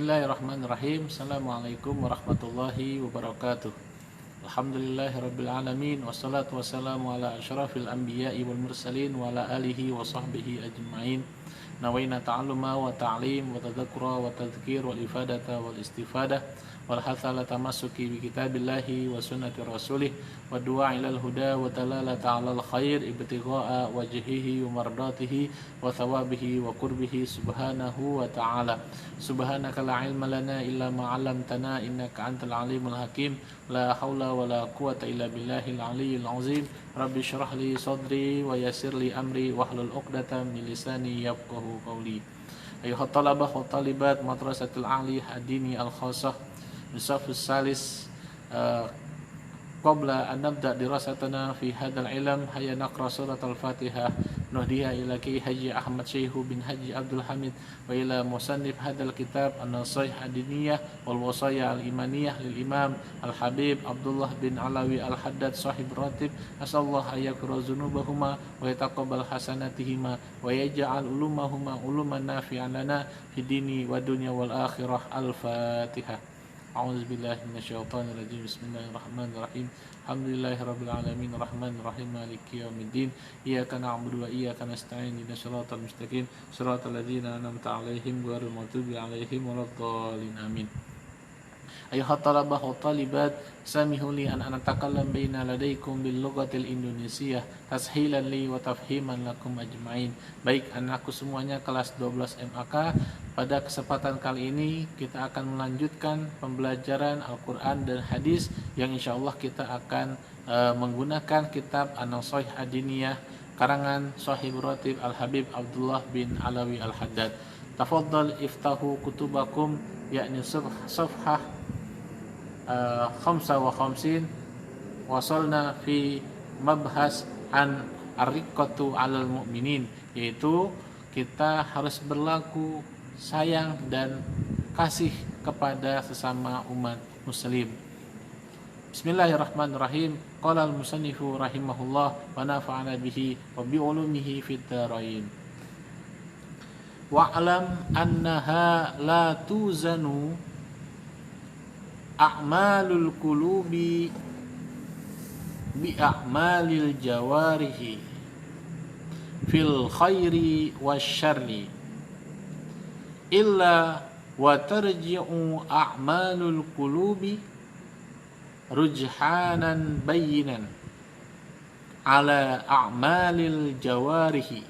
Bismillahirrahmanirrahim. Assalamualaikum warahmatullahi wabarakatuh. Alhamdulillahirabbil alamin wassalatu wassalamu ala asyrafil anbiya'i wal mursalin wa ala alihi wa sahbihi ajma'in. Nawaina ta'alluma wa ta'lim wa tadhakkura wa tadhkir wal ifadata wal istifadah wal hatha ala tamassuki bi kitabillahi wa sunnati rasulih wa du'a ilal huda wa dalalata 'alal khair ibtigha'a wajhihi wa mardatihi wa thawabihi wa qurbihi subhanahu wa ta'ala. Subhanaka la ilma lana illa ma 'allamtana innaka antal alimul hakim. La haula wa la quwata illa billahil aliyyil azim. Rabbi shrah li sadri wa yassir li amri wahlul 'uqdatam min lisani yafqahu qawli. Ayuhat talabah wa talibat madrasatul a'li hadini al-khassah Nisafus salis qabla an nabda dirasatana fi hadzal ilm hayya naqra surat al-Fatihah nuhdiha ila Ki Haji Ahmad Syekhu bin Haji Abdul Hamid wa ila musannif hadzal kitab an-Nasaih ad-diniyah wal wasaya al-imaniyah lil Imam Al-Habib Abdullah bin Alawi Al-Haddad sahib ratib asallahu ayaghfira dzunubahuma wa yataqabbal hasanatihima wa yaj'al ulumahuma uluman nafi'an lana fid dini wa dunya wal akhirah. Al-Fatihah. A'udzubillahi minasyaitonir rajim. Bismillahirrahmanirrahim. Alhamdulillahirabbil alamin arrahmanir rahim maliki yaumiddin. Iyyaka na'budu wa iyyaka nasta'in ihdinas siratal mustaqim siratal ladzina an'amta 'alaihim ghairil maghdubi 'alaihim waladdallin. Amin. Ayuhat talabah wa talibat samihu li an atakallam baina ladaikum bil lughatil indonesiyah tashilan li wa tafhiman lakum ajmain. Baik anakku semuanya kelas 12 MAK, pada kesempatan kali ini kita akan melanjutkan pembelajaran Al-Quran dan Hadis yang insyaallah kita akan menggunakan kitab An-Nasaih ad-diniyah karangan Sahib Ratib Al-Habib Abdullah bin Alawi Al-Haddad. Tafaddal iftahu kutubakum yakni safhah 55. Wasalna fi mabhas an ar-riqqatu 'alal mu'minin, yaitu kita harus berlaku sayang dan kasih kepada sesama umat muslim. Bismillahirrahmanirrahim. Qala al-musannifu rahimahullah wa nafa'ana bihi wa bi ulumihi fid dharain. Wa'lam annaha la tuzanu a'malul qulubi bi a'malil jawarihi fil khairi wasyarri illa wa tarji'u a'malul qulubi rujhanan bayyinan ala a'malil jawarihi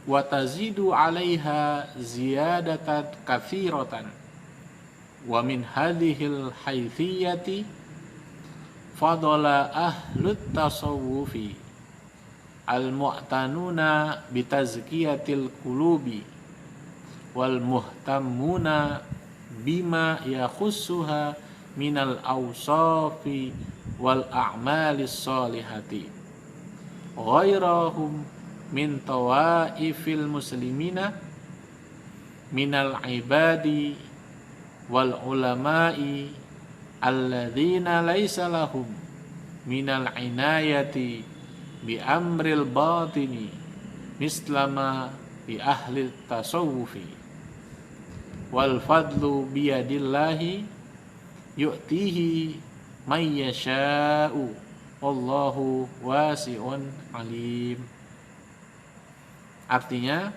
wa tazidu 'alaiha ziyadatan katsiratan. Wa min hadhil haythiyati fadala ahlut tasawufi al-mu'tanuna bitazkiyatil qulubi wal muhtammuna bima yakhussuha minal awsafi wal a'malis salihati ghairahum min tawaifil muslimina minal ibadi wal ulama'i alladzina laisa lahum minal inayati bi amril batini mislama bi ahli tasawufi wal fadlu biyadillahi yu'tihi may yasha'u wallahu wasi'un alim. Artinya,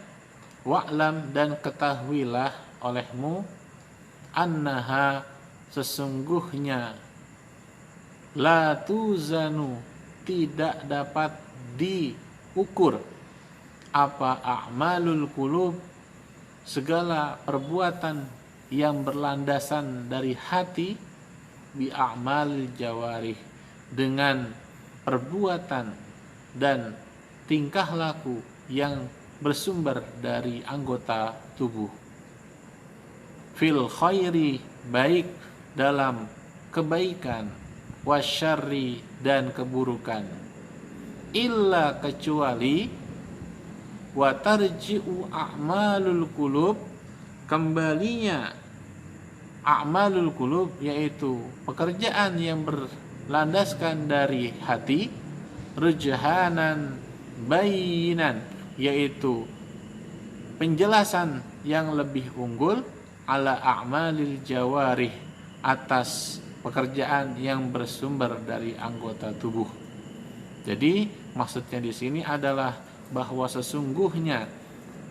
wa'lam dan ketahuilah olehmu annaha sesungguhnya la tuzanu tidak dapat diukur apa a'malul qulub segala perbuatan yang berlandasan dari hati bi a'malil jawarih dengan perbuatan dan tingkah laku yang bersumber dari anggota tubuh. Fil khairi baik dalam kebaikan, wasyarri dan keburukan, illa kecuali wa tarji'u a'malul qulub kembalinya a'malul qulub yaitu pekerjaan yang berlandaskan dari hati, rujhanan bayinan yaitu penjelasan yang lebih unggul ala a'malil jawarih, atas pekerjaan yang bersumber dari anggota tubuh. Jadi maksudnya di sini adalah bahwa sesungguhnya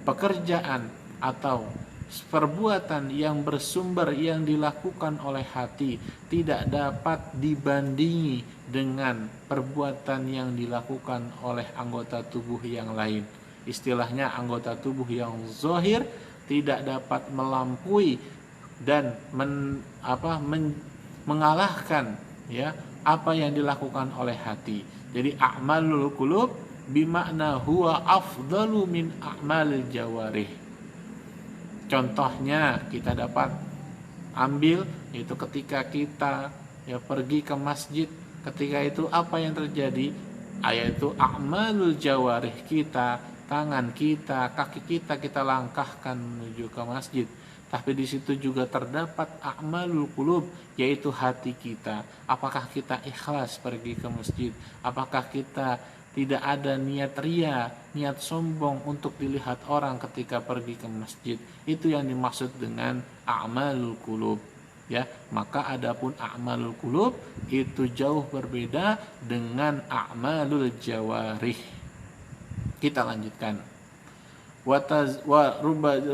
pekerjaan atau perbuatan yang bersumber yang dilakukan oleh hati tidak dapat dibandingi dengan perbuatan yang dilakukan oleh anggota tubuh yang lain. Istilahnya anggota tubuh yang zahir tidak dapat melampaui dan mengalahkan ya apa yang dilakukan oleh hati. Jadi a'malul qulub bimakna huwa afdalu min a'malil jawarih. Contohnya kita dapat ambil yaitu ketika kita pergi ke masjid, ketika itu apa yang terjadi? Yaitu a'malul jawarih kita, tangan kita, kaki kita langkahkan menuju ke masjid. Tapi di situ juga terdapat a'malul qulub, yaitu hati kita. Apakah kita ikhlas pergi ke masjid? Apakah kita tidak ada niat ria, niat sombong untuk dilihat orang ketika pergi ke masjid? Itu yang dimaksud dengan a'malul qulub. Ya, maka adapun a'malul qulub itu jauh berbeda dengan a'malul jawarih. Kita lanjutkan. Wa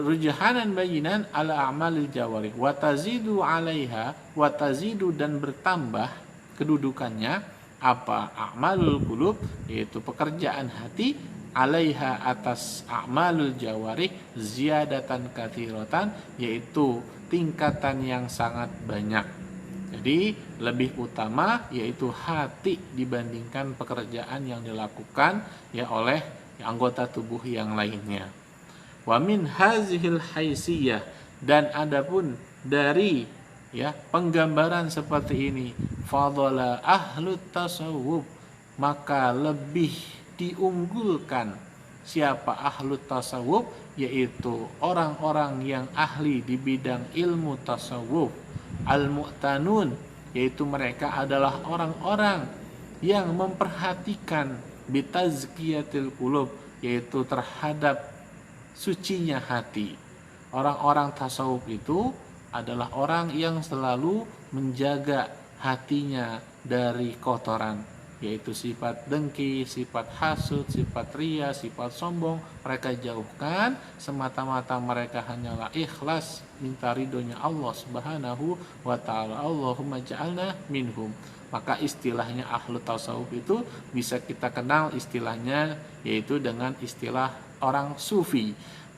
rujahanan bayinan ala a'malil jawarih wa tazidu 'alaiha, wa tazidu dan bertambah kedudukannya apa a'malul qulub, yaitu pekerjaan hati, 'alaiha atas a'malul jawarih ziyadatan katsiratan, yaitu tingkatan yang sangat banyak. Jadi lebih utama yaitu hati dibandingkan pekerjaan yang dilakukan oleh anggota tubuh yang lainnya. Wa min hazihil haisiyah, dan adapun dari penggambaran seperti ini, fadala ahlut tasawuf, maka lebih diunggulkan siapa ahlut tasawuf, yaitu orang-orang yang ahli di bidang ilmu tasawuf, al-mu'tanun, yaitu mereka adalah orang-orang yang memperhatikan bitazkiyatil qulub, yaitu terhadap sucinya hati. Orang-orang tasawuf itu adalah orang yang selalu menjaga hatinya dari kotoran, yaitu sifat dengki, sifat hasud, sifat ria, sifat sombong. Mereka jauhkan, semata-mata mereka hanyalah ikhlas minta ridhonya Allah Subhanahu wa ta'ala. Allahumma ja'alna minhum. Maka istilahnya ahlu tasawuf itu bisa kita kenal istilahnya yaitu dengan istilah orang sufi.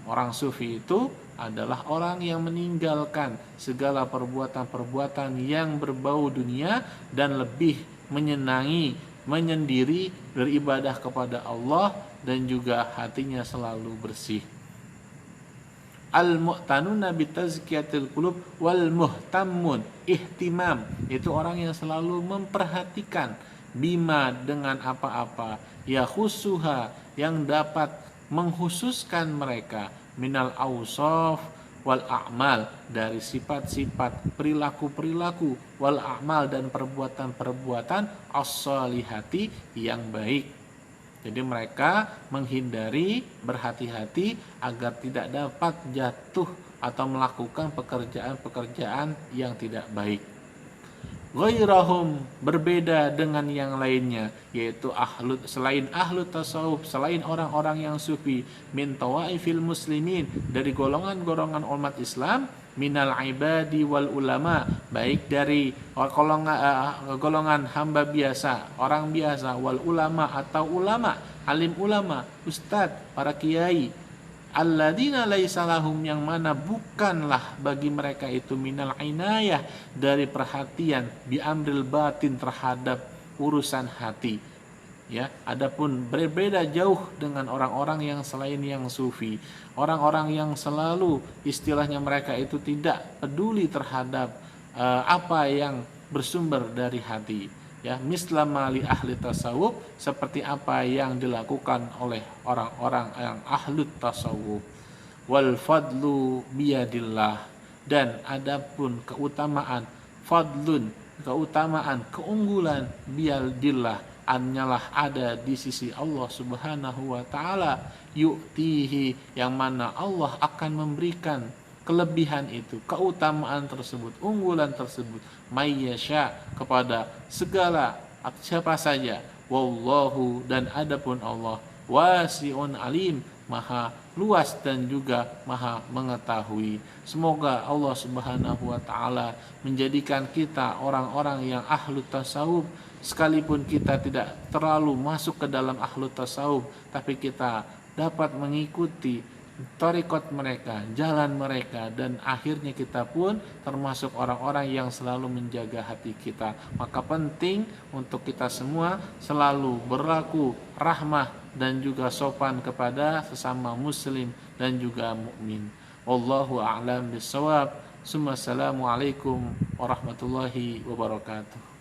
Orang sufi itu adalah orang yang meninggalkan segala perbuatan-perbuatan yang berbau dunia dan lebih menyenangi, menyendiri, beribadah kepada Allah, dan juga hatinya selalu bersih. Al-mu'tanuna bitazkiyatil qulub wal muhtammun, ihtimam, itu orang yang selalu memperhatikan bima, dengan apa-apa, ya khusuha, yang dapat menghususkan mereka, minal awsaf wal a'mal, dari sifat-sifat, perilaku-perilaku, wal a'mal, dan perbuatan-perbuatan as-salihati, yang baik. Jadi mereka menghindari, berhati-hati agar tidak dapat jatuh atau melakukan pekerjaan-pekerjaan yang tidak baik. Ghairahum, berbeda dengan yang lainnya, yaitu selain ahlu tasawuf, selain orang-orang yang sufi, min tawaifil muslimin, dari golongan-golongan umat Islam, minal ibadi wal ulama, baik dari golongan hamba biasa, orang biasa, wal ulama atau ulama, alim ulama, ustadz, para kiai, alladzina laisa lahum, yang mana bukanlah bagi mereka itu minal inayah, dari perhatian, bi amril batin, terhadap urusan hati. Ya, adapun berbeda jauh dengan orang-orang yang selain yang sufi, orang-orang yang selalu istilahnya mereka itu tidak peduli terhadap apa yang bersumber dari hati. Ya, mislama li ahli tasawuf, seperti apa yang dilakukan oleh orang-orang yang ahli tasawuf. Wal fadlu biyadillah, dan adapun keutamaan, fadlun, keutamaan, keunggulan, biyadillah, hanyalah ada di sisi Allah Subhanahu wa taala, yu'tihi, yang mana Allah akan memberikan kelebihan itu, keutamaan tersebut, unggulan tersebut, mayyasya, kepada segala siapa saja. Wallahu, dan adapun Allah, wasi'un alim, maha luas dan juga maha mengetahui. Semoga Allah Subhanahu wa taala menjadikan kita orang-orang yang ahlu tasawuf, sekalipun kita tidak terlalu masuk ke dalam ahlu tasawuf, tapi kita dapat mengikuti thariqat mereka, jalan mereka, dan akhirnya kita pun termasuk orang-orang yang selalu menjaga hati kita. Maka penting untuk kita semua selalu berlaku rahmah dan juga sopan kepada sesama muslim dan juga mukmin. Wallahu a'lam bishawab. Assalamualaikum warahmatullahi wabarakatuh.